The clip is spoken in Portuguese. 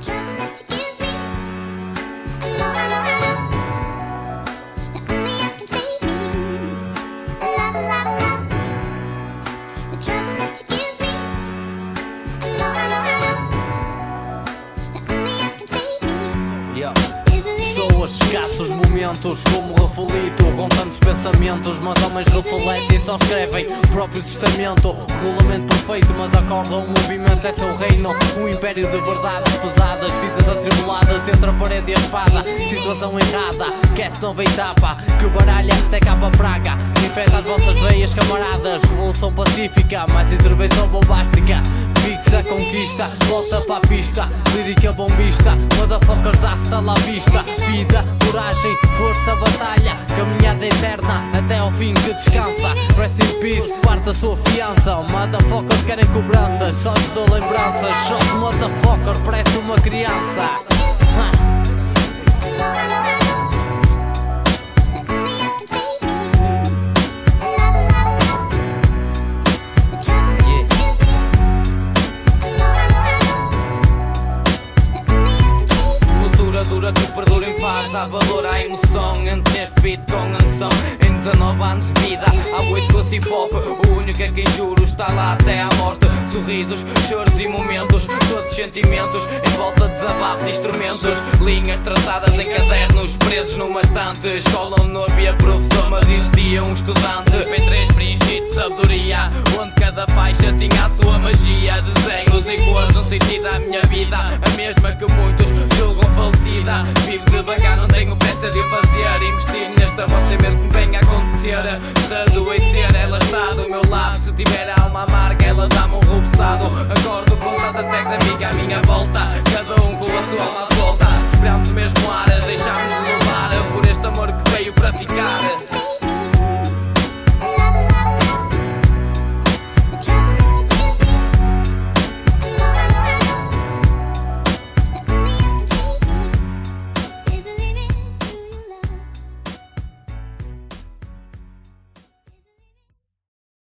trouble that you give me. I know that only I can save me. Love, love, love. The trouble that you give me. I know that only I can save me. Yeah. Pessoas, escassos momentos, como reflito, com tantos pensamentos, mas homens refletem e só escrevem o próprio testamento. Regulamento perfeito, mas acorda um movimento, é seu reino. Um império de verdades pesadas, vidas atribuladas entre a parede e a espada. Situação errada, quer-se nova etapa, que baralha até capa praga. Infeta as vossas veias, camaradas. Revolução pacífica, mais intervenção bombástica. Fixa a conquista, volta para a pista. Lírica bombista, motherfuckers hasta la vista. Vida, coragem, força, batalha. Caminhada eterna, até ao fim que descansa. Rest in peace, parte a sua fiança. Motherfuckers querem cobranças, só lhes dou lembranças. Shot motherfucker, parece uma criança. Dura que perdura em paz, dá valor à emoção. Entro neste beat com a noção. Em 19 anos de vida, há 8 com hip hop. O único é quem juro está lá até à morte. Sorrisos, choros e momentos, todos os sentimentos em volta de desabafos e instrumentos. Linhas traçadas em cadernos, presos numa estante. Escola onde não havia professor, mas existia um estudante. P3 preenchido de sabedoria, onde cada faixa tinha a sua magia. Desenhos e cores dão sentido à minha vida, a mesma que muitos julgam falecida. Vivo devagar, não tenho pressa de o fazer. Investir nesta voz sem medo que me venha a acontecer. Se adoecer, ela está do meu lado. Se tiver a alma amarga, ela dá